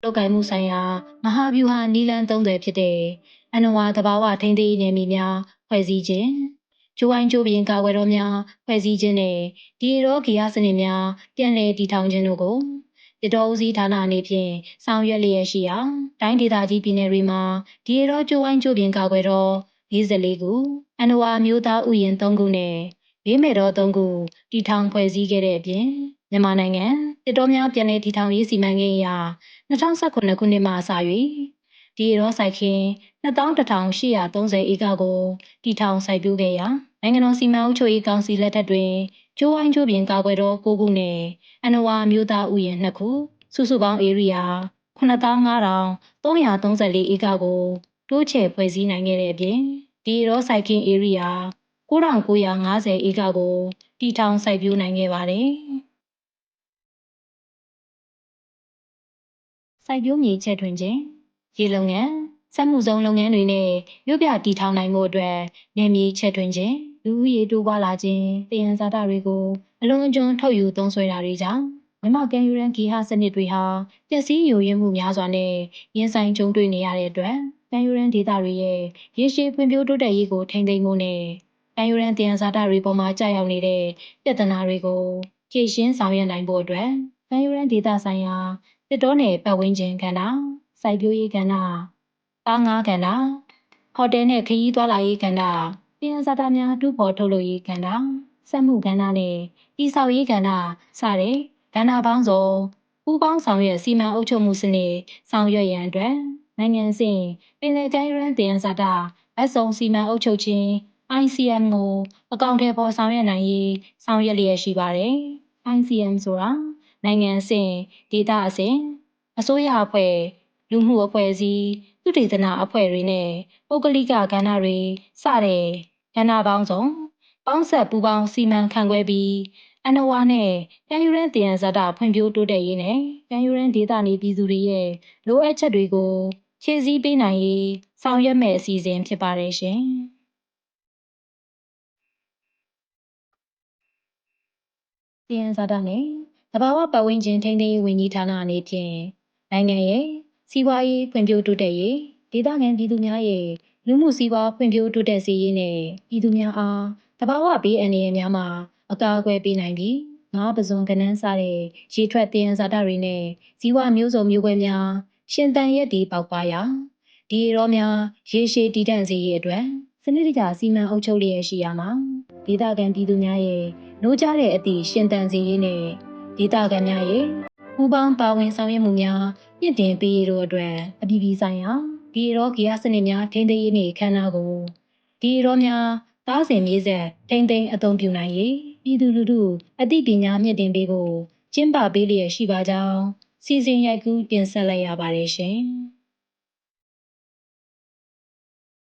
လောက်ကင်မှုဆိုင်ရာမဟာဗျူဟာနီလန်း30ဖြစ်တဲ့အနဝါသဘာဝထိန်းသိမ်းရေးနယ်မြေများဖွဲ့စည်းခြင်းကျိုးဝိုင်းကျိုးပြင်ကာကွယ်တော်များဖွဲ့စည်းခြင်းနဲ့ဒီရောဂီယာစနစ်များပြန်လည်တည်ထောင်ခြင်းတို့ကိုတတော်ဦးစီးဌာနအနေဖြင့်ဆောင်ရွက်လျက်ရှိရာတိုင်းဒေသကြီးပြည်နယ်တွေမှာဒီရောကျိုးဝိုင်းကျိုးပြင်ကာကွယ်တော်44ခုအနဝါမျိုးသားဥယျာဉ်3ခုနဲ့ဘေးမဲ့တော်3ခုတည်ထောင်ဖွဲ့စည်းခဲ့တဲ့အပြင်မြန်မာနိုင်ငံတစ်တော်များပြန်လည်တည်ထောင်ရေးစီမံကိန်းအရ2019ခုနှစ်မှစ၍ဒီရောစိုက်ခင်း21,830 ဧကကိုတည်ထောင်စိုက်ပျိုးခဲ့ရာနိုင်ငံတော်စီမံအုပ်ချုပ်ရေးကောင်စီလက်ထက်တွင်ကျိုးဝိုင်းကျိုးပြင်ကာကွယ်တော်9ခုနဲ့အနဝါမျိုးသားဥယျာဉ်2ခုစုစုပေါင်းဧရိယာ95,334 ဧကကိုတိုးချဲ့ဖွဲ့စည်းနိုင်ခဲ့တဲ့အပြင်ဒီရောစိုက်ခင်းဧရိယာ9,950 ဧကကိုတည်ထောင်စိုက်ပျိုးနိုင်ခဲ့ပါတယ်။စိုက်ပျိုးမြေချဲ့ထွင်ခြင်းရေလုပ်ငန်းစက်မှုဇုံလုပ်ငန်းတွေနဲ့မြို့ပြတည်ထောင်နိုင်မှုအတွက်နယ်မြေချဲ့ထွင်ခြင်းလူဦးရေတိုးပွားလာခြင်းတယံဇာတတွေကိုအလွန်အကျွံထုတ်ယူသုံးစွဲတာတွေကြောင့်မြန်မာကမ်းရိုးတန်းဂေဟစနစ်တွေဟာပျက်စီးယိုယွင်းမှုများစွာနဲ့ရင်ဆိုင်ကြုံတွေ့နေရတဲ့အတွက်ကမ်းရိုးတန်းဒေသတွေရဲ့ရေရှည်ဖွံ့ဖြိုးတိုးတက်ရေးကိုထိန်းသိမ်းဖို့နဲ့ကမ်းရိုးတန်းတယံဇာတတွေပေါ်မှာကြာရောက်နေတဲ့ပြဿနာတွေကိုဖြေရှင်းဆောင်ရွက်နိုင်ဖို့အတွက်ကမ်းရိုးတန်းဒေသဆိုင်ရာတစ်တော်နယ်ပတ်ဝန်းကျင်ကဏ္ဍစိုက်ပျိုးရေးကဏ္ဍသားငါးကဏ္ဍဟိုတယ်နဲ့ခရီးသွားလာရေးကဏ္ဍတယံဇာတများတူဖော်ထုတ်လုပ်ရေးကဏ္ဍစက်မှုကဏ္ဍနဲ့တည်ဆောက်ရေးကဏ္ဍစတဲ့ကဏ္ဍပေါင်းစုံပူးပေါင်းဆောင်ရွက်စီမံအုပ်ချုပ်မှုစနစ်ဆောင်ရွက်ရန်အတွက်နိုင်ငံအဆင့်ပင်လယ်ကမ်းရိုးတန်းတယံဇာတဗတ်စုံစီမံအုပ်ချုပ်ခြင်း ICM ကိုအကောင့်ထဲပေါ်ဆောင်ရွက်နိုင်ရေးဆောင်ရွက်လျက်ရှိပါတယ်။ ICM ဆိုတာနိုင်ငံအဆင့်ဒေသအဆင့်အစိုးရအဖွဲ့လူမှုအဖွဲ့အစည်းသုတေသနအဖွဲ့တွေနဲ့ပုဂ္ဂလိကကဏ္ဍတွေစတဲ့ကဏ္ဍပေါင်းစုံပေါင်းဆက်ပူးပေါင်းစီမံခန့်ခွဲပြီးအနဝါနဲ့ကမ်းရိုးတန်းတယံဇာတဖွံ့ဖြိုးတိုးတက်ရေးနဲ့ကမ်းရိုးတန်းဒေသနေပြည်သူတွေရဲ့လိုအပ်ချက်တွေကိုဖြည့်ဆည်းပေးနိုင်ရေးဆောင်ရွက်မဲ့အစီအစဉ်ဖြစ်ပါတယ်ရှင်။တယံဇာတနဲ့သဘာဝပတ်ဝန်းကျင်ထိန်းသိမ်းရေးဝန်ကြီးဌာနအနေဖြင့်နိုင်ငံရဲ့စီးပွားရေးဖွံ့ဖြိုးတိုးတက်ရေးဒေသခံပြည်သူများရဲ့လူမှုစီးပွားဖွံ့ဖြိုးတိုးတက်စေရေးနဲ့ပြည်သူများအားသဘာဝဘေးအန္တရာယ်များမှာအကာအကွယ်ပေးနိုင်ပြီးငါးပဇွန်ကနန်းစားတဲ့ရေထွက်တယံဇာတတွေနဲ့ဇီဝမျိုးစုံမျိုးကွဲများရှင်သန်ရက်တည်ပေါက်ပွားရာဒီရောများရေရှည်တည်တံ့စေရေးအတွက်စနစ်တကျစီမံအုပ်ချုပ်လျက်ရှိရမှာဒေသခံပြည်သူများရဲ့နိုးကြားတဲ့အသည့်ရှင်သန်စေရေးနဲ့ဒေသခံများရဲ့ပူးပေါင်းပါဝင်ဆောင်ရွက်မှုများမြင့်တင်ပေးရတို့အတွက်အပြည်ပြည်ဆိုင်ရာဒီရောဂီယာစနစ်များထိန်းသိမ်းရေးနေ့အခမ်းအနားကိုဒီရောများသားစဉ်မြေဆက်ထိန်းသိမ်းအသုံးပြုနိုင်ရေးပြည်သူလူထုအသိပညာမြင့်တင်ပေးဖို့ကျင်းပပေးလျက်ရှိပါကြောင်းစီစဉ်ရိုက်ကူးတင်ဆက်လိုက်ရပါတယ်ရှင်။